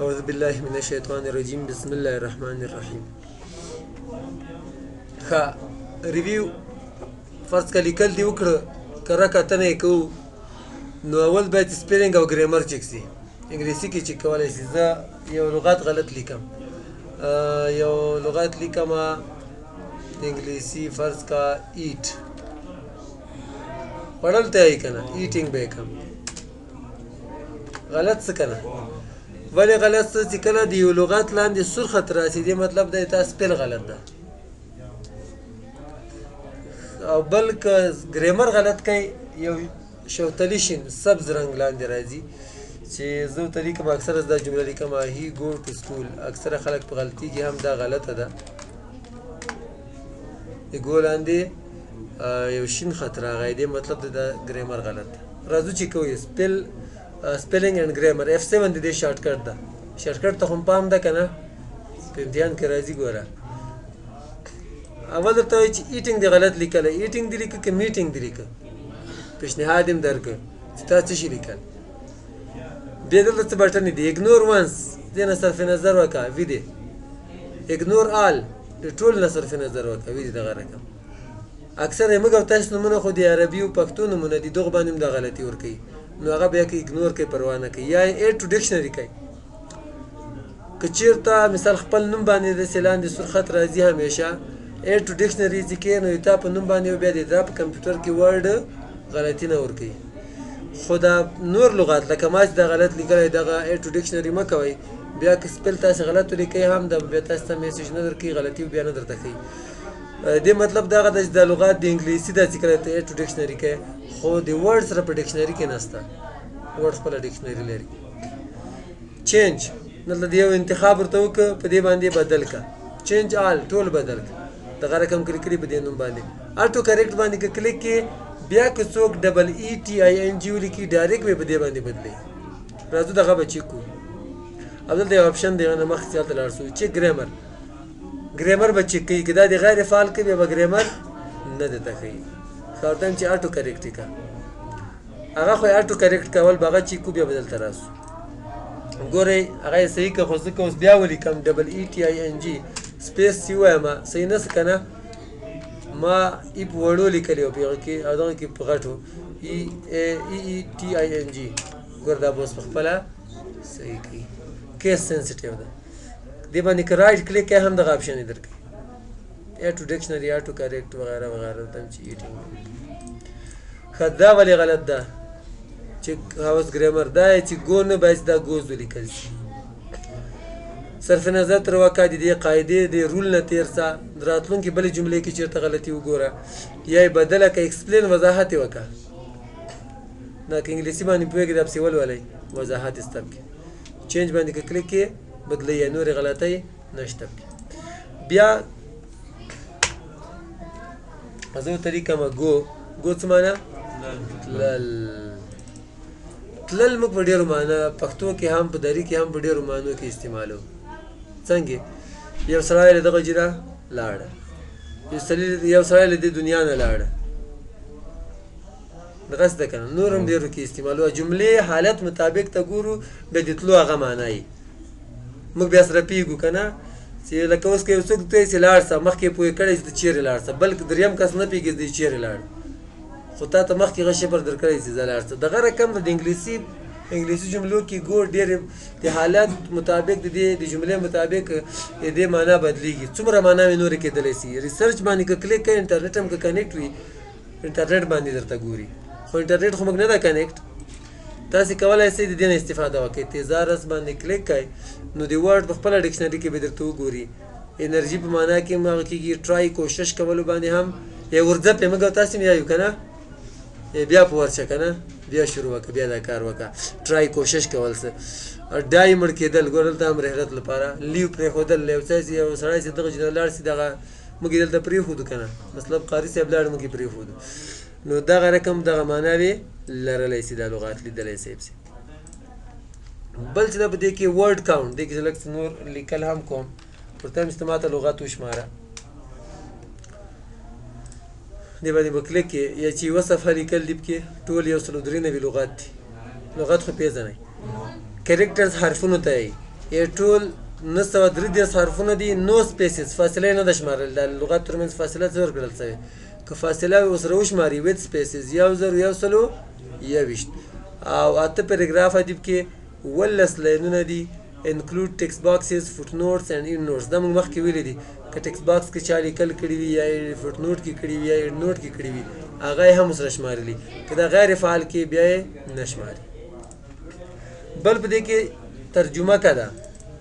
أعوذ بالله من الشيطان الرجيم بسم الله الرحمن الرحيم. ښه ریویو فرض که لیکل دې وکړه کره کتنه یې کوو نو اول باید سپیلنګ او ګرامر چک سي. انګلیسي کې چک کولی سي. زه یو لغت غلط لیکم، یو لغت لیکم انګلیسي فرض کا ایټ، خوړل ته یې که نه ایټینګ به یې کم. غلط څه که نه؟ ولې غلط څه چې کله د یو لغت لاندې سور خط راسي دې مطلب دی تا سپیل غلط ده، او بل که ګرامر غلط کوي یو شوتلی شین سبز رنګ لاندې راځي چې زه ورته لیکم اکثره دا جمله لیکم هی ګو ټو سکول، اکثره خلک په غلطي کې هم دا غلطه ده. د ګو لاندې یو شین خط راغی دې مطلب دی دا ګرامر غلط ده. راځو چې کوو سپیلنګ اینډ ګرامر F7 د دې شارټ کټ ده. شارټ کټ ته خو پام ده که نه؟ په امتحان کې راځي. ګوره اول درته وایي چې ایټینګ دې غلط لیکلی، ایټینګ دې لیکه که میټینګ دې لیکه، پیشنهاد یې هم درکړه چې تا څه شي لیکل. بیا دلته څه بټنې دي، اګنور ونس دې نه صرف نظر وکړه وي دی، اګنور آل د ټول نه صرف نظر وکړه وي دی. دغه رقم اکثر موږ او تاسو نومونه خو د عربي او پښتو نومونه دي، دغه باندې هم دا غلطي ورکوي، نو هغه بیا که اګنور کوي پروا نه کوي، یا ایډ ټو ډکشنري کوي. که چېرته مثال خپل نوم باندې داسې لاندې سور خط راځي همیشه ایډ ټو ډکشنري چې کوي نو تا په نوم باندې بیا د دا په کمپیوټر کې ورډ غلطي نه ورکوي. خو دا نور لغات لکه ما چې دا غلط لیکلی دغه ایډ ټو ډکشنري مه کوئ، بیا که سپیل تاسې غلط ولیکئ هم دا بیا تاسو ته میسج نه درکوي، غلطي بیا نه درته ښیي. دې مطلب دغه ده چې دا لغات د انګلیسي داسې کله ته ایډ ټو ډکشنري کوي خو د ورډ سره په ډکشنري کې نسته، ورډ خپله ډکشنري لري. چینج دلته د یو انتخاب ورته وکړه په دې باندې بدل کړه، چینج آل ټول بدل کړه، دغه رقم کلیک کړي په دې نوم باندې اټو کریکټ باندې که کلیک کې بیا که څوک ډبل ای ټي آی ان جي ولیکي ډایرکټ به په دې باندې بدلوي. راځو دغه به چیک کړو. او دلته یو اپشن دی نه مخکې هلته لاړ شو چیک ګرامر، ګرامر به چیک کوي که دا د غیر فعال کوي بیا به ګرامر نه درته ښیي. ښه ورته وایم چې اټو کریکټ یې کړه، هغه خو یې اټو کریکټ کول به هغه چیک کړو بیا به دلته راسو. ګورئ هغه یې صحیح کړه خو زه که اوس بیا ولیکم ډبل ای ټي آی ان جي سپیس سی ووایم صحیح نه څه که نه؟ ما ای په وړو لیکلی و په هغه کې او دغه کې په غټو ای ټي آی ان جي. ګوره دا به اوس په خپله صحیح کوي، کیس سینسټیو ده. دې باندې که رایټ کلیک کوي هم دغه اپشن یې درکوي ایډ ټو ډکشنري اټو کریکټ وغیره وغیره. دم چې ایټینګ ښه دا ولې غلط ده چې هاوس ګرامر دا یې چې ګو نه باید دا ګوز ولیکل شي. صرف نظر تر وکړه د دې قاعدې د رول نه تېر شه، د راتلونکې بلې جملې کې چېرته غلطي وګوره یا یې بدله که ایکسپلین وضاحت یې وکړه. دا که انګلیسي باندې پوهېږي دا پسې ولولئ وضاحت یې سته پکې. چینج باندې که کلیک کې بدلوي یا نورې غلطۍ نشته پکې. بیا زه ورته لیکم ګو، ګو څه معنا؟ تلل. تلل موږ په ډېرو معنا پښتو کې هم په دري کې هم په ډېرو معنو کې استعمالوو. څنګه یو سړی له دغه جیره لاړه، یو سړی له دې دنیا نه لاړه، دغسې ده که نه؟ نور هم ډېرو کې استعمالوه. جملې حالت مطابق ته ګورو بیا د تلو هغه معنا یي موږ بیا سره پوهېږو که نه چې لکه اوس که یو څوک ته چې لاړ شه مخکې یې پوهې کړی چې ته چېرې لاړ شه، بلکې دریم کس نه پوهېږي چې دی چېرې لاړ، خو تا ته مخکې هغه شبر درکړی چې زه لاړ شه. دغه رقم د انګلیسي جملو کې ګو ډېرې د حالت مطابق د دې د جملې مطابق د دې معنا بدلېږي. څومره معنا مې نورې کېدلی شي. ریسرچ باندې که کلیک کوئ انټرنیټ هم که کنیکټ وي انټرنیټ باندې درته ګوري، خو انټرنیټ خو موږ نه ده کنیکټ. تاسې کولی شئ د دې نه استفاده وکړئ. تیزارس باندې کلیک کوئ نو د ورډ په خپله ډکشنري کې به درته وګوري. انرژي په معنا کې هم هغه کېږي، ټرای کوشش کولو باندې هم یا ورځه پې موږ او تاسې هم یایو که نه؟ بیا په ورشه که نه بیا شروع وکړه بیا دا کار وکړه. ټرای کوشش کول څه ډای مړ کېدل ګوره دلته هم رحلت لپاره لیو پرېښودل. یو څه یو سړی چې دغه جنه لاړ شي دغه موږ یې دلته پرېښودو که نه، مطلب قاري صاحب لاړ موږ یې پرېښودو، نو دغه رقم دغه معناوې لرلی شي دا لغات لیدلی صاحب سي. بل چې دا په دې کې ورډ کاونټ دې کې زه لږ څه نور لیکل هم کوم ورته هم چې ته ماته لغات وشماره. دې باندې به کلیک کې یا چې یوه صفحه لیکل دي پکې ټول 193 لغات دي. لغات خو پېژنئ. کریکټرز حرفونو ته یې یې ټول 933 حرفونه دي، نو سپیسز، فاصله نه ده شمارل، د لغت ترمنځ فاصله څه ورکړل شوې، که فاصله ورسره وشماري ویت سپیسز 1021 او 8 پیراګراف دي کې 11 لاینونه دي include text boxes, footnotes and endnotes. دا موږ مخکې ویلي دي که ټکسټ باکس کې چا لیکل کړي وي یا یې فوټنوټ کې کړي وي یا یې نوټ کې کړي وي هغه یې هم سره شمارلي، که دا غیر فعال کې بیا یې نه شماري. بل په دې کې ترجمه که ده،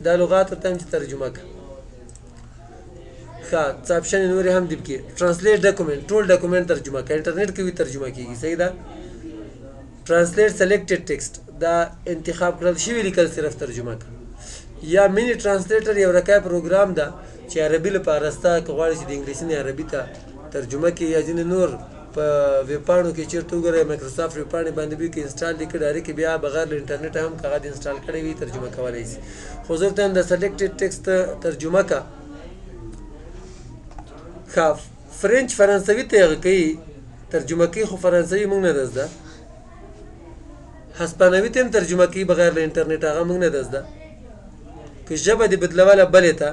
دا لغات ورته هم چې ترجمه که. ښه څه اپشن نورې هم دي کې ټرانسلیټ ډاکومنټ، ټول ډاکومنټ ترجمه که، انټرنیټ کې وي ترجمه کېږي، صحیح ده. ټرانسلیټ سلیکټډ ټکسټ، دا انتخاب کړل شوي لیکل صرف ترجمه که. یا مینی ټرانسلیټر یو رکای پروګرام ده چې عربي لپاره ستا که غواړې چې د انګلیسي نه عربي ته ترجمه کړي یا ځینې نور په ویب پاڼو کې چېرته وګورئ مایکروسافټ ویب پاڼې باندې به کې انسټال دي کړي ډایرکټ بیا بغیر له انټرنیټه هم که هغه د انسټال کړی وي ترجمه کولی شي. خو زه ورته وایم د سلیکټډ ټکسټ ترجمه که. ښه فرنچ فرانسوي ته یې هغه کوي ترجمه کوي، خو فرانسوي موږ نه ده زده. هسپانوي ته هم ترجمه کوي بغیر له انټرنیټ، هغه موږ نه ده زده. که ژبه دې بدلوله بلې ته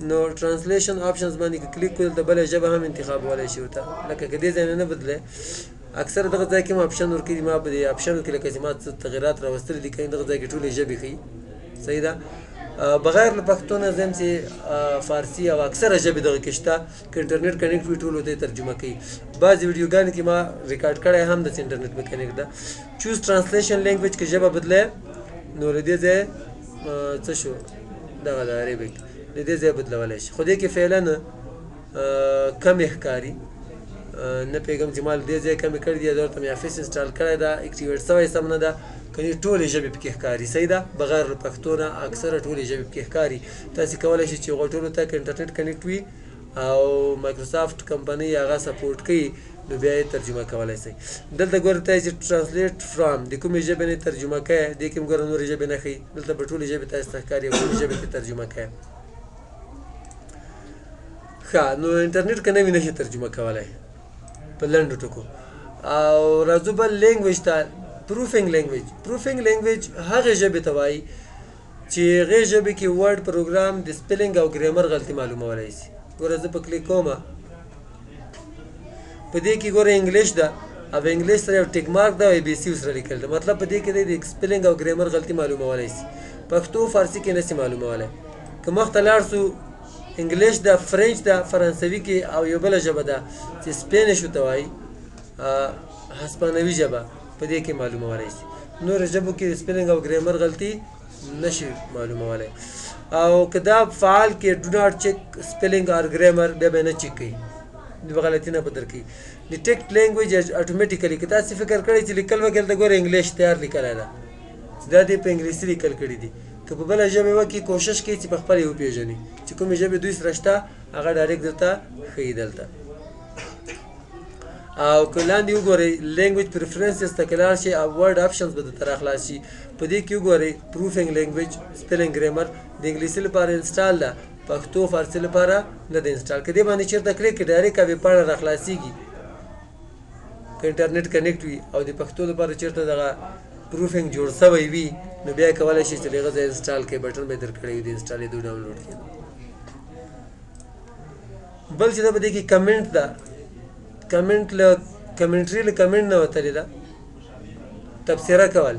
نو ټرانسلیشن آپشنز باندې که کلیک کړل د بله ژبه هم انتخابولی شي ورته، لکه که دې ځای نه بدلی اکثر دغه ځای کې هم آپشن ورکوي، ما په دې آپشنو کې لکه چې ما څه تغیرات راوستلي دي کوي دغه ځای کې ټولې ژبې ښیي، صحیح ده. بغیر له پښتو نه زه یم چې فارسي او اکثره ژبې دغه کې شته، که انټرنیټ کنیکټ وي ټولو ته یې ترجمه کوي. بعضې ویډیوګانې کې ما ریکارډ کړی هم د چې انټرنیټ مې کنیکټ ده. چوز ټرانسلیشن لینګویج که ژبه بدلی نو له دې ځای څه شو دغه د عربیک د دې ځای بدلولی شي، خو دې کې فعلا کمې ښکاري، نه پوهېږم چې ما له دې ځای کمې کړي دي یا ورته مې افیس انسټال کړی ده اکټیویټ سوی سم نه ده، کنې ټولې ژبې پکې ښکاري، صحیح ده. بغیر له پښتو نه اکثره ټولې ژبې پکې ښکاري. تاسې کولی شئ چې هغو ټولو ته که انټرنیټ کنیکټ وي او مایکروسافټ کمپنۍ هغه سپورټ کوي نو بیا یې ترجمه کولی شئ. دلته ګورئ تاسې چې ټرانسلیټ فرام د کومې ژبې نه ترجمه کوئ، دې کې هم ګوره نورې ژبې نه ښیي، دلته به ټولې ژبې تاسې ته ښکاري او کومې ژبې ته ترجمه کوئ. ښه نو انټرنیټ که نه وي نشي ترجمه کولی په لنډو ټکو. او راځو بل لینګویج ته، پروفینګ لینګویج. پروفینګ لینګویج هغې ژبې ته وایي چې هغې ژبې کې ورډ پروګرام د سپیلنګ او ګرامر غلطي معلومولی شي. ګوره زه په کلیک کومه په دې کې ګوره انګلیش ده او انګلیش سره یو ټیک مارک ده او ای بي سی ورسره لیکل ده، مطلب په دې کې دی د سپیلنګ او ګرامر غلطي معلومولی شي. پښتو فارسي کې نشي معلومولی. که مخته لاړ سو انګلیش ده، فرنچ ده، فرانسوي کې او یو بله ژبه ده چې سپینش ورته وایي هسپانوي ژبه په دې کې معلومولی شي. نورو ژبو کې سپیلنګ او ګرامر غلطي نشي معلومولی. او که دا فعال کې ډو ناټ چیک سپیلنګ اور ګرامر بیا به نه چیک کوي، غلطي نه به درکوي. ډیټیکټ لینګویج اټومیټیکلی که تاسې فکر کړی چې لیکل به دلته ګوره انګلیش تیار لیکلی ده چې دا دې په انګلیسي لیکل کړي دي، که په بله ژبه وکړي کوشش کوي چې په خپله یې وپېژني چې کومې ژبې دوی سره شته هغه ډایرکټ درته ښیي دلته. او که لاندې وګورئ لینګویج پریفرنسز ته که لاړ شئ او ورډ آپشنز به درته راخلاص شي. په دې کې وګورئ پروفینګ لینګویج سپیلنګ ګرامر د انګلیسي لپاره انسټال ده، پښتو فارسي لپاره نه ده انسټال. که دې باندې چېرته کلیک کړي ډایرکټ ویب پاڼه راخلاصېږي که انټرنیټ کنیکټ وي او د پښتو لپاره چېرته دغه پروفینګ جوړ سوی وي نو بیا یې کولی شي چې د هغه ځای انسټال کړئ، بټن به یې درکړی وي د انسټالېدو ډاونلوډ کېدو. بل چې ده په دې کې کمنټ ده، کمنټ له کمنټري له کمنټ نه وتلې ده. تبصره کول،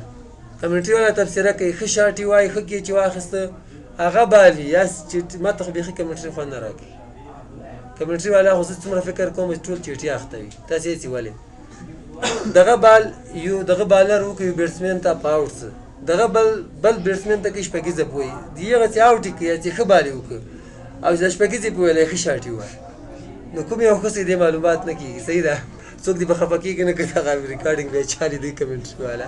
کمنټري والا تبصره کوي، ښه شاټ یې وایي، ښه کیچ یې واخیسته هغه بالي، یا چې ما ته خو بیخي کمنټري خوند نه راکوي. کمنټري والا خو زه څومره فکر کوم چې ټول چیټي اخته وي، تاسې هېڅ ولې دغه بال یو دغه بالر وکړي بیټسمین ته په آوټ څه، دغه بل بیټسمین ته کوي شپږیزه پوهي د هغه چې آوټ یې کړي یا چې ښه بال یې وکړه او چې د شپږیزې په ویلی ښه شاټ یې ووایي نو کوم یو خو دې معلومات نه کېږي، صحیح ده. څوک دې به خفه کېږي نه که دغه ریکارډینګ بیا چا لیدوي کمنټري والا،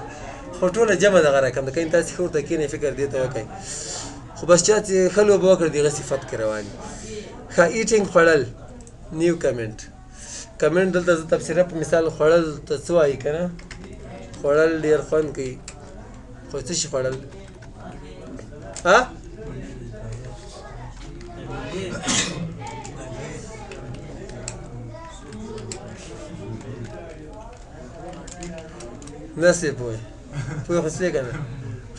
خو ټوله جمع دغه رقم ده. که تاسې ښه ورته کښېنئ فکر دې ته وکړئ، خو بس چا چې ښه لوبه وکړه د هغه صفت کې روان وي. ښه ایټینګ خوړل، نیو کمنټ. کمنټ دلته زه تبصره په مثال خوړل ته څه وایي که نه، خوړل ډېر خوند کوي، خو څه شي خوړل نه سې پوهې خو شوې که نه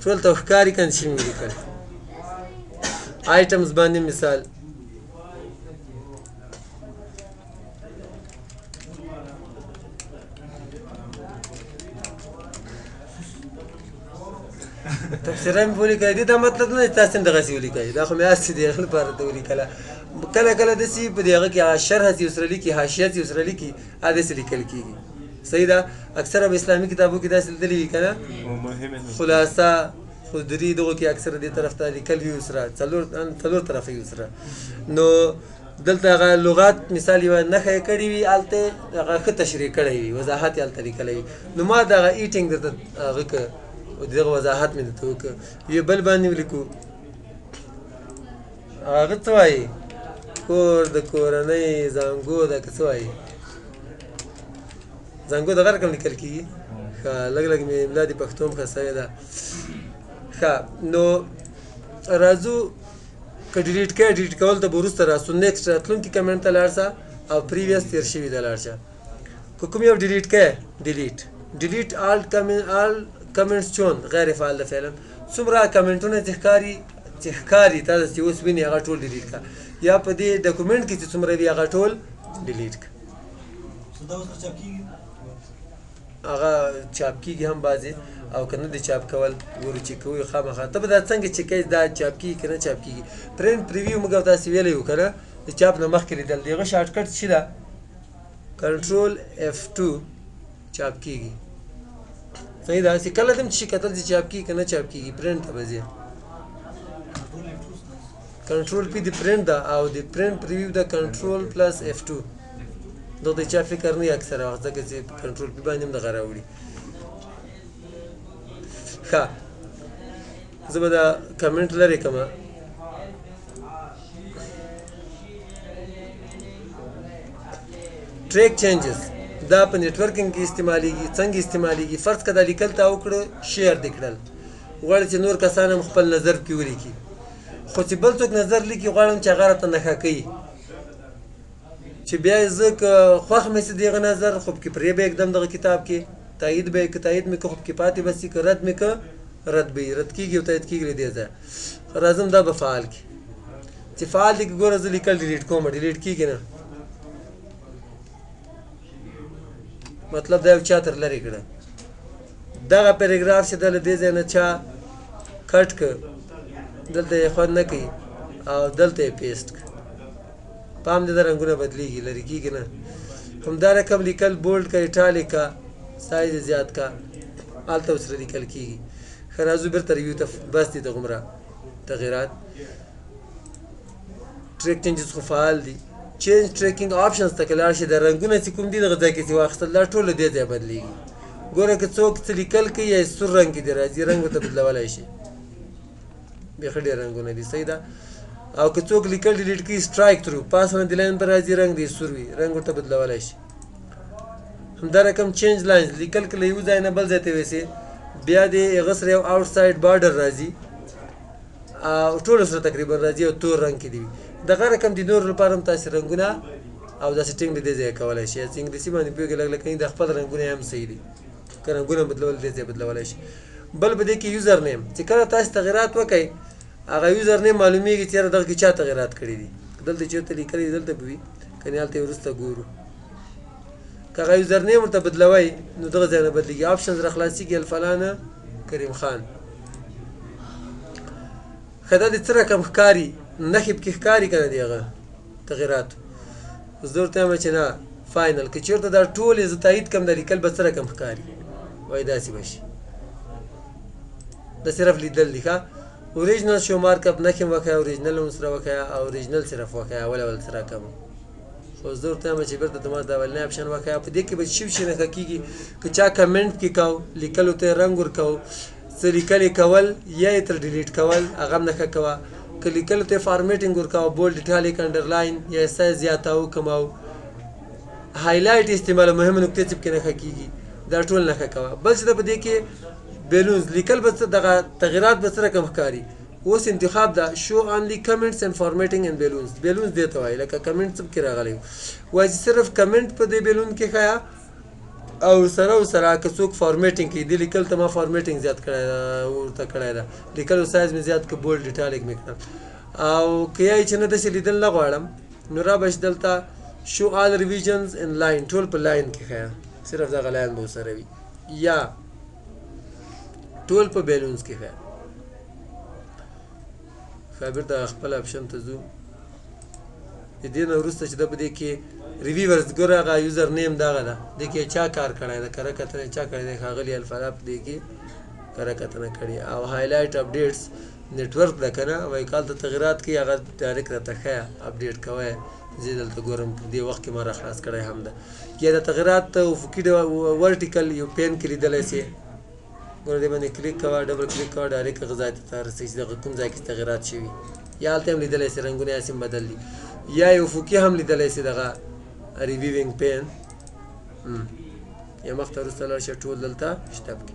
ټول ته ښکاري کنه چې مې لیکل آیټمز باندې مثال تفسیرا مې ولیکئ دې ته مطلب نه دی تاسو دغسې ولیکئ دا خو مې هسې د هغې لپاره ته ولیکله کله کله داسې په دې هغه کې شرح چې ورسره لیکي حاشیه چې ورسره لیکي هغه داسې لیکل کېږي صحیح ده اکثره په اسلامي کتابو کې داسې لیدلي وي که نه خلاصه خو درې دغو کې اکثره دې طرف ته لیکل وي ورسره څلور طرفه وي ورسره نو دلته هغه لغات مثال یوه نښه یې کړې وي هلته هغه ښه تشریح کړی وي وضاحت یې هلته لیکلی وي نو ما د هغه ایټینګ درته هغه که دغه وضاحت مې درته وکړه یو بل باندې ولیکو هغه څه وایي کور د کورنۍ زانګو ده که څه وایي زانګو دغه رقم لیکل کېږي ښه لږ لږ مې املا دې پښتو هم ښه سوې ده ښه نو راځو که ډیلیټ کوې ډیلیټ کول ته به وروسته راسو نیکسټ راتلونکي کمنټ ته لاړ شه او پریویس تېر شوي ته لاړ شه که کوم یو ډیلیټ کوې ډیلیټ آل کمنټس چون غیر فعال ده فعلا څومره کمنټونه چې ښکاري تاسو چې اوس وینئ هغه ټول ډیلیټ کړه یا په دې ډاکومنټ کې چې څومره وي هغه ټول ډیلیټ کړه هغه چاپ کېږي هم بعضې او که نه د چاپ کول ګورو چې کوو خامخا ته به دا څنګه چې کوې دا چاپ کېږي که نه چاپ کېږي پرنټ پریویو موږ او تاسې ویلی وو که نه د چاپ نه مخکې لیدل د هغه شارټکټ چې ده کنټرول F2 چاپ کېږي صحیح ده هسې کله دم چې کتل چې چاپ کېږي که نه چاپ کېږي پرنټ ته به ځې کنټرول پی د پرنټ ده او د پرنټ پریویو ده کنټرول پلس F2 دغه د چا فکر نه اکثره وخت ځکه چې کنټرول پی باندې هم دغه راوړي ښه زه به دا کمنټ لرې کړمه ټریک چینجز دا په نیټورکینګ کې استعمالیږي څنګه استعمالیږي فرض که دا لیکل تا وکړه شیر دې کړل غواړي چې نور کسان هم خپل نظر پکې ولیکي خو چې بل څوک نظر لیکي غواړم چې هغه راته نښه کوي چې بیا یې زه که خوښ مې سي د هغه نظر خو پکې پرې به یکدم دغه کتاب کې تایید به یې که تایید مې که خو پکې پاتې به سي که رد مې که رد به یي رد کېږي او تایید کېږي له دې ځایه راځم دا به فعال کړي چې فعال دي که ګوره زه لیکل ډیلیټ کوم ډیلیټ کېږي نه مطلب دا یو چا تر لرې کړه دغه پیراګراف چې دا له دې ځای نه چا کټ کړه دلته یې خوند نه کوي او دلته یې پیسټ کړه پام دې دا رنګونه بدلیږي لرې کېږي نه همدا رقم لیکل بولډ که ایټالیک که سایز یې زیات که هلته ورسره لیکل کېږي ښه راځو بېرته ریویو ته بس دي دغومره تغیرات ټریک چینجز خو فعال دي چینج ټریکینګ آپشنز ته که لاړ شي دا رنګونه چې کوم دي دغه ځای کې چې واخیستل دا ټول له دې ځای بدلېږي ګوره که څوک څه لیکل کوي یا سور رنګ کې دی راځي رنګ ورته بدلولی شي بیخي ډېر رنګونه دي صحیح ده او که څوک لیکل ډیلیټ کوي سټرایک تھرو پاس باندې لاین پر راځي رنګ دی سور وي رنګ ورته بدلولی شي همدا رقم چینج لاینز لیکل که له یو ځای نه بل ځای ته یوسې بیا د هغه سره یو آوټ سایډ بارډر راځي او ټولو سره تقریبا راځي او تور رنګ کې دي دغه رقم د نورو لپاره هم تاسې رنګونه او داسې ټینګ د دې ځای کولی شي چې انګلیسي باندې پوهېږي لږ لږ د خپل رنګونه هم صحیح دي که رنګونه بدلول دې ځای بدلولی شي بل به دې کې یوزر نیم چې کله تاسې تغیرات وکئ هغه یوزر نیم معلومیږي چې یاره دغه کې چا تغیرات کړي دي دلته چېرته لیکلي دي دلته به وي کنې هلته یې وروسته ګورو که هغه یوزر نیم ورته بدلوئ نو دغه ځای نه بدلېږي آپشنز را خلاصېږي الفلانه کریم خان ښه دا د څه رقم ښکاري نښې پکې ښکاري که نه د هغه تغیراتو زه ورته وایم چې نه فاینل که چېرته دا ټول یې زه تایید کړم دا لیکل به څه رقم ښکاري وایي داسې به شي دا صرف لیدل دي ښه اوریجنل شو مارک اپ نښې مه وښیه اوریجنل هم سره وښیه او اوریجنل صرف وښیه اول سره کم خو زه ورته وایم چې بېرته زما د اولنی اپشن وښیه په دې کې به شي شي نښه کېږي که چا کمنټ کې کو لیکلو ته یې رنګ ورکو څه لیکل یې کول یا یې تر ډیلیټ کول هغه هم نښه کوه که لیکلو ته یې فارمیټینګ ورکوه بولډ ایټالیک انډرلاین یا یې سایز زیاتوو کموو هایلایټ استعمالوه مهمه نقطې چې پکې نښه کېږي دا ټول نښه کوه بل چې ده په دې کې بیلونز لیکل به څه دغه تغیرات به څه رقم ښکاري اوس انتخاب ده شو اونلی کمنټس اینډ فارمیټینګ اینډ بیلونز بیلونز دې ته وایي لکه کمنټ څه پکې راغلی وایي چې صرف کمنټ په دې بیلون کې ښایه او سره که څوک فارمیټینګ کوي دې لیکل ته ما فارمیټینګ زیات کړی ده ورته کړی ده لیکلو سایز مې زیات که بولډ ایټالیک مې کړل او که یایي چې نه داسې لیدل نه غواړم نو را به چې دلته شو آل ریویژنز ان لاین ټول په لاین کې ښیه صرف دغه لاین به ورسره وي یا ټول په بیلونز کې ښیه ښه بېرته خپل اپشن ته ځو د دې نه وروسته چې ده په دې کې ریویورز ګوره هغه یوزر نیم دغه ده دې کې چا کار کړی ده کره کتنه چا کړی دی ښاغلي الفلا په دې کې کره کتنه کړې او هایلایټ اپډیټس نیټورک ده که نه وایي کال ته تغیرات کوي هغه ډایرکټ راته ښیه اپډیټ کوی زه دلته ګورم دې وخت کې ما را خلاص کړی هم ده یا د تغیرات افقي ورټیکل یو پین کې لیدلی سې ګوره دې باندې کلیک کوه ډبل کلیک کوه ډایرکټ هغه ځای ته رسوي چې دغه کوم ځای کې تغیرات شوي یا هلته هم لیدلی سې رنګونه یې هم بدل دي یا یو افقي هم لیدلی سې دغه ریویوینګ پین یا مخته وروسته لاړ شه ټول دلته شته پکې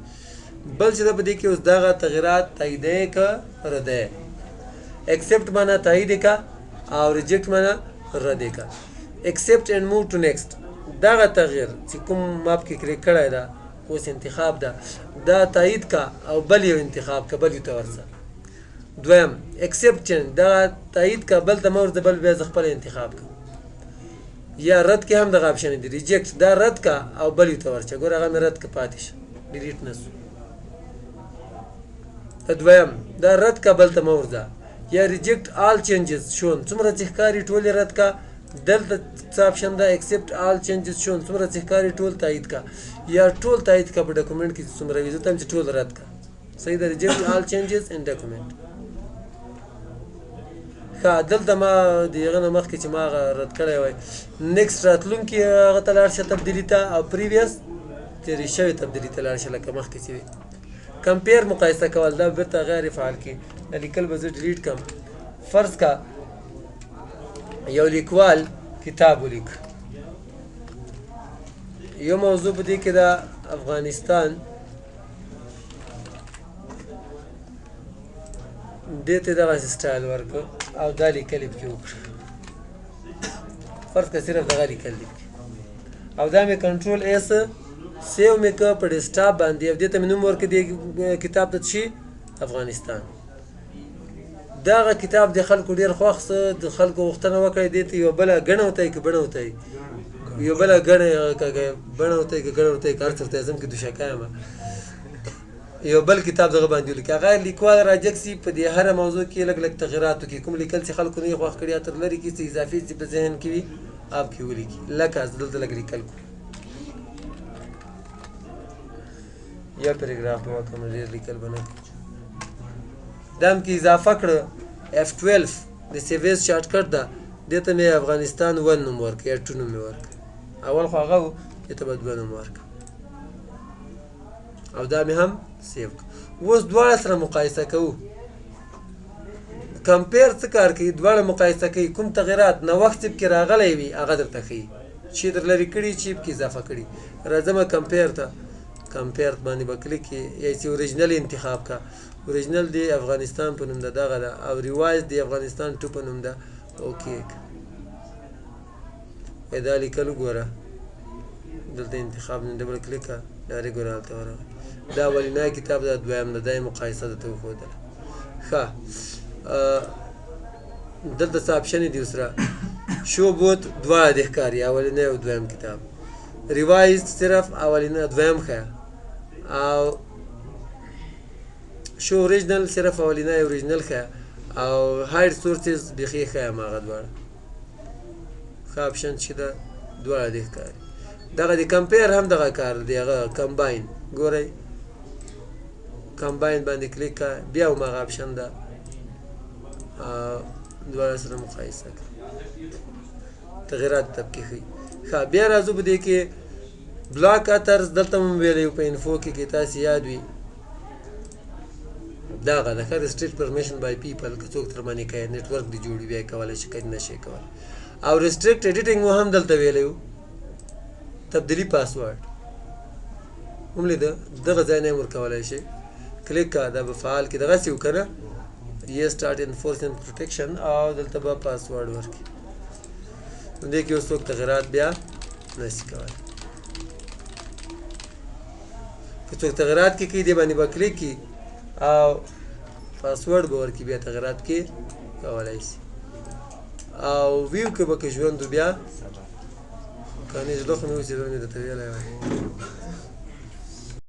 بل چې ده په دې کې اوس دغه تغیرات تاییدی که ردی اکسپټ معنا تایید یې که او ریجکټ معنا رد یې که اکسپټ اینډ موو ټو نیکسټ دغه تغییر چې کوم ما پکې کلیک کړی ده اوس انتخاب ده دا تایید که او بل یو انتخاب که بل یو ته ورځه دویم اکسپټ چینج دغه تایید که بل ته مه ورځه بل بیا زه خپله انتخاب که یا رد کې هم دغه اپشن دی ریجیکټ دا رد کا او بل یو ته ورچه ګوره هغه مې رد که پاتې شه ډیلیټ نه سو دویم دا رد کا بل ته مه ورځه یا ریجیکټ آل چینجز شون څومره چې ښکاري ټول یې رد کا دلته څه اپشن ده اکسپټ آل چینجز شون څومره چې ښکاري ټول تایید کا یا ټول تایید کا په ډاکومنټ کې څومره وي زه ته هم چې ټول رد کا صحیح ده ریجیکټ آل چینجز ان ډاکومنټ ښه دلته ما د هغه نه مخکې چې ما هغه رد کړی وای نیکسټ راتلونکي هغه ته لاړ شه تبدیلي ته او پریویس تېرې شوې تبدیلي ته لاړ شه لکه مخکې چې وي کمپیر مقایسه کول دا بېرته غیر فعال کړي دا لیکل به زه ډیلیټ کړم فرض کا یو لیکوال کتاب ولیک یو موضوع په دې کې ده افغانستان دې ته دغسې سټایل ورکړه او دا لیکل یې پکې وکړه فرض که صرف دغه لیکل دي او دا مې کنټرول ایس سیو مې که په ډیسکټاپ باندې او دې ته مې نوم ورکړه دې کتاب ته شي افغانستان دغه کتاب د خلکو ډېر خوښ څه د خلکو غوښتنه وکړې دې ته یوه بله ګڼه وتهیي که بڼه وتهیي یو بله ګڼه بڼه وتهیي که ګڼه وتهیي که هر څه ورته زه هم کې دوشکه یم یو بل کتاب دغه باندې ولیکي هغه لیکوال راجګ سي په دې هره موضوع کې لږ لږ تغیرات وکړي کوم لیکل چې خلکو نه یې خوښ کړي یا تر لرې کړي څه اضافي چې په ذهن کې وي آپ کې ولیکي لکه دلته لږ لیکل کړو یا پیراګراف به وکړم ډېر لیکل به نه کړو دا هم کې اضافه کړه F12 د سیویز شارټکټ ده دې ته مې افغانستان 1 نوم ورکړه یا 2 نوم مې ورکړه اول خو هغه و دې ته به 2 نوم ورکړه او دا مې هم سیو کړه اوس دواړه سره مقایسه کوو کمپیر څه کار کوي دواړه مقایسه کوي کوم تغیرات نوښت چې پکې راغلی وي هغه درته ښیي چې در لرې کړي چې پکې اضافه کړي راځمه کمپیر ته کمپیر باندې به کلیک کړي یا چې اوریجنل انتخاب کا اوریجنل دی افغانستان په نوم ده دغه ده او ریوایز دی افغانستان 2 په نوم ده اوکې دا لیکل وګوره دلته انتخاب نه ډبل کلیک کړه ډایرکټ ګوره هلته ورغی دا اولنی کتاب ده دویم ده دا یې مقایسه درته وښودله ښه دلته څه اپشن دي سره شو بوت دواړه دې ښکاري اولنی او دویم کتاب ریوایز صرف اولنی دویم ښیه او شو اوریجنل صرف اولنی اوریجنل ښیه او هاید سورسز بیخي ښیه هماغه دواړه ښه اپشن چې ده دواړه دې ښکاري دغه د کمپیر هم دغه کار دی هغه کمباین ګورئ کمباین باندې کلیک کړه بیا هماغه اپشن ده دواړه سره مقایسه کړه تغیرات طبقې ښیي ښه بیا راځو په دې کې بلاک اترز دلته مو ویلی په انفو کې که تاسې یاد وي دغه ده ښه ریسټریکټ پرمیشن بای پیپل که څوک تر باندې کوي نیټورک دې جوړ وي بیا یې کولی شي که نه شي کولی او ریسټریکټ ایډیټینګ مو هم دلته ویلی و تبدیلي پاسورډ هم لیده دغه ځای نه یې ورکولی شي کلیک کا دا به فعال کې دغسې وکړه یې سټارټ انفورسمنټ پروټیکشن او دلته به پاسورډ ورکړي نو دې کې اوس څوک تغیرات بیا نشي کولی که څوک تغیرات کې کوي دې باندې به کلیک کړي او پاسورډ به ورکړي بیا تغیرات کې کولی شي او ویو کې به که ژوند بیا که نه زړه خو مې اوس زړه مې درته ویلی وای